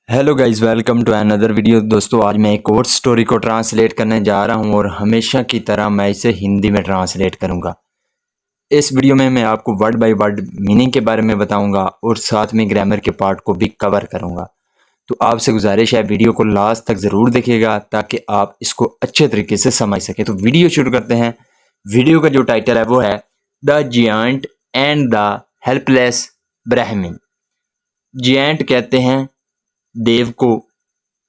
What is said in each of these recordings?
Hello guys, welcome to another video. दोस्तों, आज मैं एक और स्टोरी को ट्रांसलेट करने जा रहा हूं और हमेशा की तरह मैं इसे हिंदी में ट्रांसलेट करूंगा। इस वीडियो में मैं आपको वर्ड बाय वर्ड मीनिंग के बारे में बताऊंगा और साथ में ग्रामर के पार्ट को भी कवर करूंगा। तो आपसे गुजारिश है, वीडियो को लास्ट तक ज़रूर देखिएगा ताकि आप इसको अच्छे तरीके से समझ सकें। तो वीडियो शुरू करते हैं। वीडियो का जो टाइटल है वो है the giant and the helpless ब्राह्मण। जियांट कहते हैं देव को,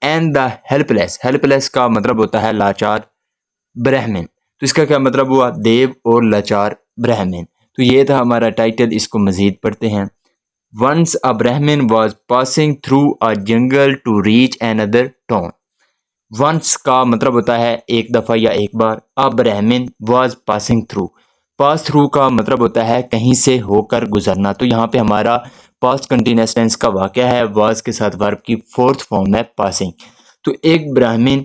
एंड द हेल्पलेस, हेल्पलेस का मतलब होता है लाचार ब्राह्मण। तो इसका क्या मतलब हुआ? देव और लाचार ब्राह्मण। तो ये था हमारा टाइटल। इसको मजीद पढ़ते हैं। Once a Brahmin was passing through a jungle to reach another town. Once का मतलब होता है एक दफ़ा या एक बार। अ Brahmin was passing through, pass through का मतलब होता है कहीं से होकर गुजरना। तो यहाँ पे हमारा पास्ट कंटिन्यूअस टेंस का वाक़या है, वाज के साथ वर्ब की फोर्थ फॉर्म है पासिंग। तो एक ब्राह्मण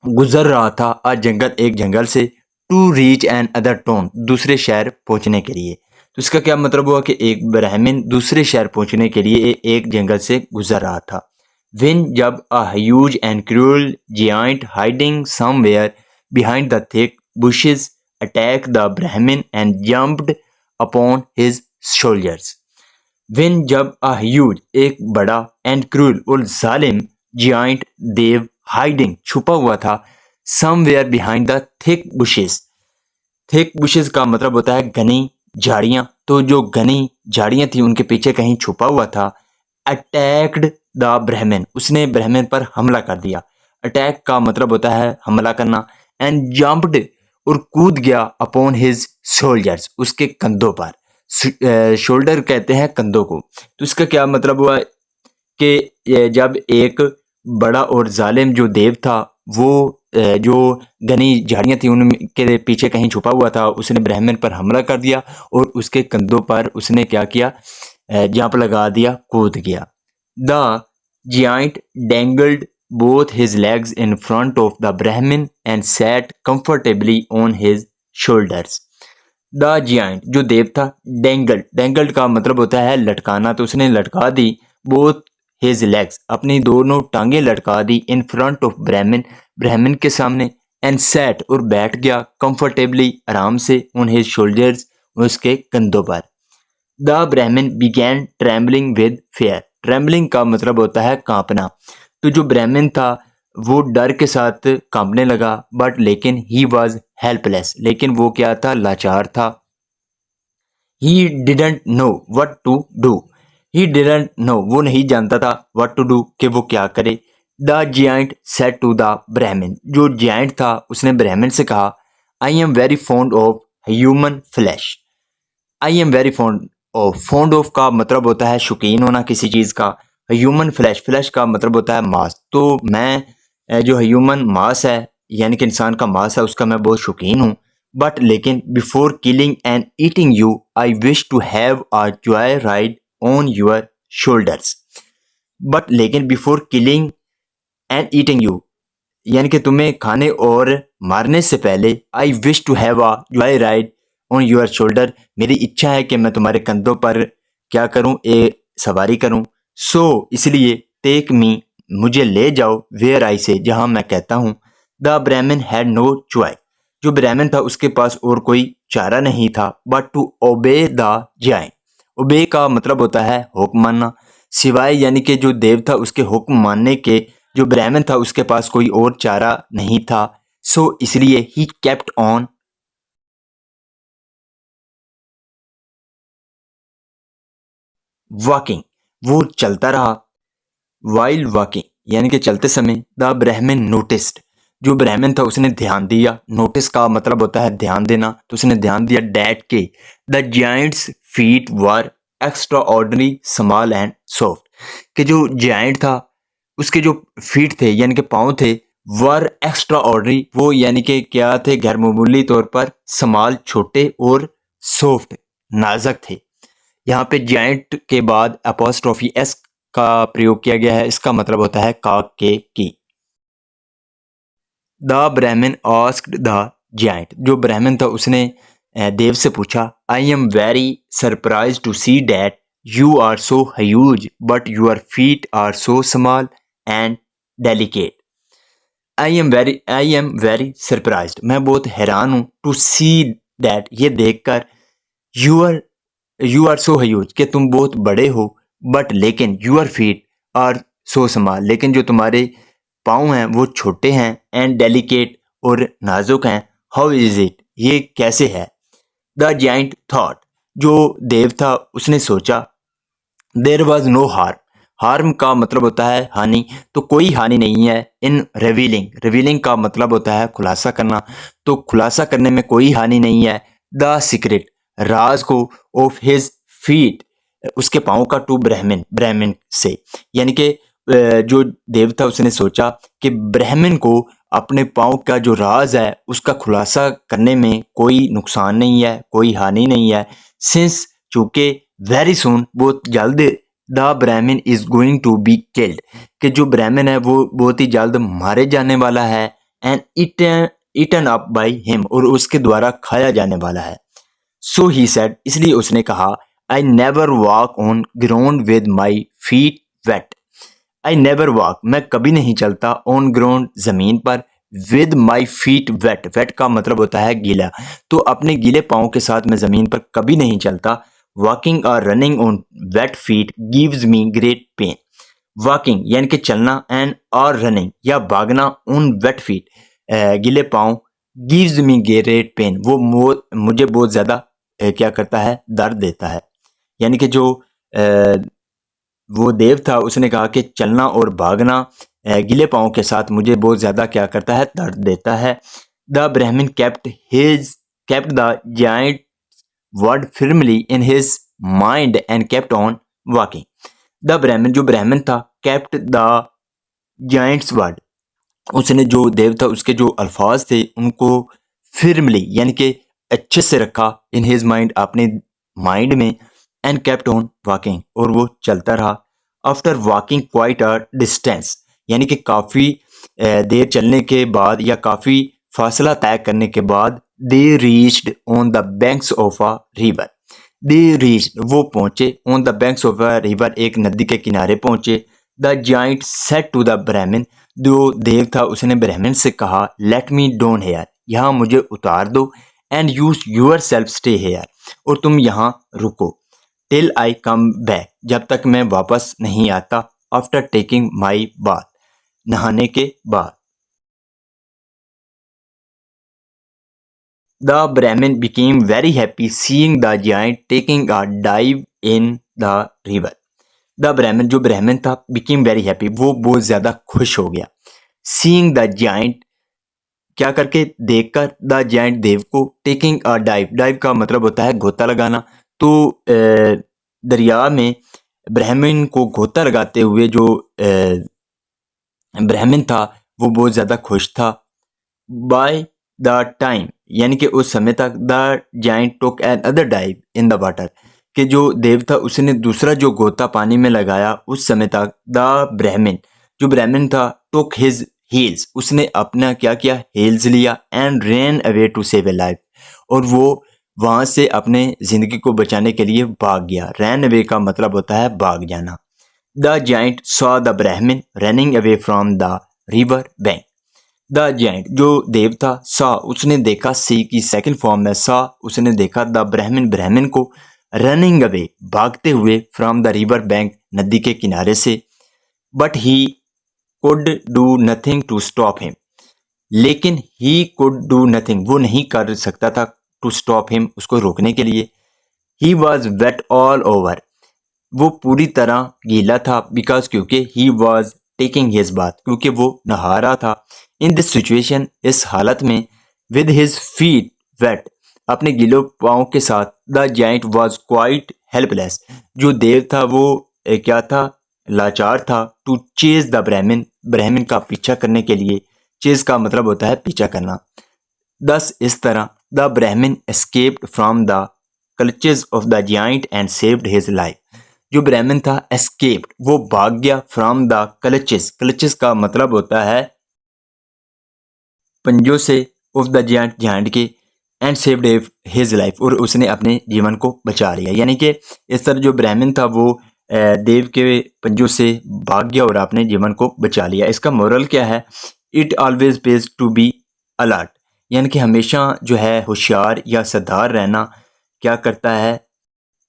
गुजर रहा था एक जंगल से, to reach an other town, दूसरे शहर पहुंचने के लिए। तो इसका क्या मतलब हुआ कि एक ब्राह्मण दूसरे शहर पहुंचने के लिए एक जंगल से गुजर रहा था। When जब a huge and cruel giant hiding somewhere behind the thick bushes attacked the Brahmin and jumped upon his shoulders. When जब a huge एक बड़ा and cruel और जालिम giant देव hiding छुपा हुआ था somewhere behind the thick bushes. Thick bushes का मतलब होता है घनी झाड़ियां। तो जो घनी झाड़ियां थी उनके पीछे कहीं छुपा हुआ था। अटैक्ड द ब्राह्मण, उसने ब्राह्मण पर हमला कर दिया। अटैक का मतलब होता है हमला करना। एंड जंप्ड, और कूद गया अपॉन हिज शोल्जर्स, उसके कंधों पर। शोल्डर कहते हैं कंधों को। तो इसका क्या मतलब हुआ कि जब एक बड़ा और जालिम जो देव था वो जो घनी झाड़ियाँ थी उनके पीछे कहीं छुपा हुआ था, उसने ब्राह्मण पर हमला कर दिया और उसके कंधों पर उसने क्या किया? जंप लगा दिया, कूद गया। The giant dangled both his legs in front of the Brahmin and sat comfortably on his shoulders. The giant जो देव था, डेंगल्ड, डेंगल्ड का मतलब होता है लटकाना। तो उसने लटका दी बोथ हिज लेग्स, अपनी दोनों टांगे लटका दी, इन फ्रंट ऑफ ब्राह्मण, ब्राह्मण के सामने, एंड सेट और बैठ गया, कंफर्टेबली आराम से, ऑन हिज शोल्डर्स, उसके कंधों पर। द ब्राह्मण began trembling with fair, trembling का मतलब होता है कांपना। तो जो ब्राह्मण था वो डर के साथ कांपने लगा, बट लेकिन ही वॉज हेल्पलेस, लेकिन वो क्या था? लाचार था। He didn't know what to do, he didn't know, वो नहीं जानता था, वट टू डू, कि वो क्या करे। The giant said to the Brahmin, जो जियांट था उसने ब्राह्मण से कहा, I am very fond of human flesh. I am very fond of, fond of का मतलब होता है शौकीन होना किसी चीज़ का। ह्यूमन फ्लैश, फ्लैश का मतलब होता है मांस। तो मैं जो ह्यूमन मांस है यानी कि इंसान का मांस है उसका मैं बहुत शौकीन हूँ। बट लेकिन before killing and eating you I wish to have a joy ride on your shoulders. But लेकिन before killing and eating you, यानी कि तुम्हें खाने और मारने से पहले, I wish to have a joy ride on your shoulder, मेरी इच्छा है कि मैं तुम्हारे कंधों पर क्या करूं? सवारी करूं। सो इसलिए टेक मी, मुझे ले जाओ, वेयर आई से, जहां मैं कहता हूं। द ब्राह्मण हैड नो चॉइस, जो ब्राह्मण था उसके पास और कोई चारा नहीं था, बट टू ओबे द जाइन। ओबे का मतलब होता है हुक्म मानना, सिवाय यानी कि जो देव था उसके हुक्म मानने के जो ब्राह्मण था उसके पास कोई और चारा नहीं था। सो इसलिए ही केप्ट ऑन वॉकिंग, वो चलता रहा। वाइल वॉकिंग यानी कि चलते समय, द ब्राह्मण नोटिस्ड, जो ब्राह्मण था उसने ध्यान दिया। नोटिस का मतलब होता है ध्यान देना। तो उसने ध्यान दिया डैट के the giants feet were extra ordinary small and soft, कि जो जायंट था उसके जो फीट थे यानी कि पाँव थे, वर एक्स्ट्रा ऑर्डनरी, वो यानी कि क्या थे? गैर मामूली तौर पर स्मॉल छोटे और सॉफ्ट नाजुक थे। यहाँ पे जायंट के बाद अपोस्ट्रोफी एस का प्रयोग किया गया है। इसका मतलब होता है काक के की। द ब्राह्मण आस्क्ड द जायंट, जो ब्राह्मण था उसने देव से पूछा, I am very surprise to see that you are so huge but your feet are so small and delicate. I am very surprised, मैं बहुत हैरान हूँ, टू सी दैट, ये देखकर, यू आर सो ह्यूज, कि तुम बहुत बड़े हो, बट लेकिन your feet are so small, लेकिन जो तुम्हारे पाँव हैं वो छोटे हैं, एंड डेलिकेट, और नाजुक हैं। हाउ इज इट, ये कैसे है। द जाइंट थॉट, जो देव था उसने सोचा, there was no harm, harm का मतलब होता है हानि, तो कोई हानि नहीं है। इन रिवीलिंग, रिवीलिंग का मतलब होता है खुलासा करना, तो खुलासा करने में कोई हानि नहीं है। द सीक्रेट, राज को, ऑफ हिज फीट, उसके पाँव का, टू ब्राह्मण, ब्राह्मण से, यानी कि जो देव था उसने सोचा कि ब्राह्मण को अपने पाँव का जो राज है उसका खुलासा करने में कोई नुकसान नहीं है, कोई हानि नहीं है। सिंस, चूँकि, वेरी सुन, बहुत जल्द, the Brahmin is going to be killed, कि जो ब्राह्मण है वो बहुत ही जल्द मारे जाने वाला है, and eaten up by him, और उसके द्वारा खाया जाने वाला है। सो ही सेड, इसलिए उसने कहा, I never walk on ground with my feet wet, I never walk, मैं कभी नहीं चलता, ऑन ग्राउंड, जमीन पर, with my feet wet, wet का मतलब होता है गीला, तो अपने गीले पाँव के साथ मैं जमीन पर कभी नहीं चलता। वॉकिंग और running on wet feet gives me great pain, walking यानी कि चलना, एंड और रनिंग या भागना, ऑन वेट फीट, गीले पाँव, गिव्स मी ग्रेट पेन, वो मुझे बहुत ज़्यादा क्या करता है, दर्द देता है। यानी कि जो वो देव था उसने कहा कि चलना और भागना गीले पाँव के साथ मुझे बहुत ज़्यादा क्या करता है, दर्द देता है। द ब्राह्मण kept the giant word firmly in his mind and kept on walking. The Brahmin, जो ब्राह्मण था, kept the giant's word, उसने, जो देव था उसके जो अल्फाज थे उनको firmly यानी कि अच्छे से रखा, in his mind, अपने माइंड में, and kept on walking, और वो चलता रहा। After walking quite a distance, यानी कि काफ़ी देर चलने के बाद या काफ़ी फासला तय करने के बाद, they reached on the banks of a river, they reached, वो पहुंचे, on the banks of a river, एक नदी के किनारे पहुंचे। The giant said to the Brahmin, जो देव था उसने ब्राह्मण से कहा, लेट मी डाउन हेयर, यहाँ मुझे उतार दो, and use yourself stay here, और तुम यहाँ रुको, टिल आई कम बैक, जब तक मैं वापस नहीं आता, आफ्टर टेकिंग माई बाथ, नहाने के बाद। द ब्राह्मण became very happy seeing the giant taking a dive in the river. The Brahmin, जो ब्राह्मण था, बिकेम वेरी हैप्पी, वो बहुत ज़्यादा खुश हो गया। सीइंग द जाइंट, क्या करके, देखकर, द जाइंट, देव को, टेकिंग अ डाइव, डाइव का मतलब होता है गोता लगाना, तो दरिया में ब्राह्मण को गोता लगाते हुए जो ब्राह्मण था वो बहुत ज़्यादा खुश था। बाय द टाइम, यानी कि उस समय तक, the giant took an other dive in the water, कि जो देव था उसने दूसरा जो गोता पानी में लगाया, उस समय तक, द ब्राह्मण, जो ब्राह्मण था, टुक हिज हील्स, उसने अपना क्या किया, हील्स लिया, and ran away to save a life, और वो वहाँ से अपने ज़िंदगी को बचाने के लिए भाग गया। रैन अवे का मतलब होता है भाग जाना। द जाइंट सॉ द ब्राह्मण running away from the river bank, the giant, जो देव था, सा, उसने देखा, सी की सेकंड फॉर्म में, सा, उसने देखा, द ब्राह्मण, ब्राह्मण को, रनिंग अवे, भागते हुए, फ्रॉम द रिवर बैंक, नदी के किनारे से, but he could do nothing to stop him, लेकिन ही कुड डू नथिंग, वो नहीं कर सकता था, टू स्टॉप हिम, उसको रोकने के लिए। He was wet all over, वो पूरी तरह गीला था, बिकॉज, क्योंकि, he was taking his bath, क्योंकि वो नहा रहा था। इन दिस सिचुएशन, इस हालत में, विद हिज फीट वेट, अपने गीले पाँव के साथ, the giant was quite helpless, जो देव था वो क्या था, लाचार था, टू चेज द ब्राह्मण, ब्राह्मण का पीछा करने के लिए। चेज का मतलब होता है पीछा करना। दस, इस तरह, द ब्राह्मण escaped from the clutches of the giant and saved his life, जो ब्राह्मण था, एस्केप्ड, वो भाग गया, फ्रॉम द क्लचेस, क्लचेस का मतलब होता है पंजों से, ऑफ द जाइंट, जाइंट के, एंड सेव्ड हिज लाइफ, और उसने अपने जीवन को बचा लिया। यानी कि इस तरह जो ब्राह्मण था वो देव के पंजों से भाग गया और अपने जीवन को बचा लिया। इसका मोरल क्या है? It always pays to be alert, यानी कि हमेशा जो है होशियार या सदार रहना क्या करता है?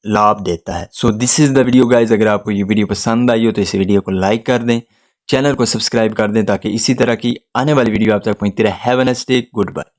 लाभ देता है। So this is the video guys. अगर आपको ये वीडियो पसंद आई हो तो इस वीडियो को लाइक कर दें, चैनल को सब्सक्राइब कर दें ताकि इसी तरह की आने वाली वीडियो आप तक पहुंचती रहे। Have a nice day, good bye.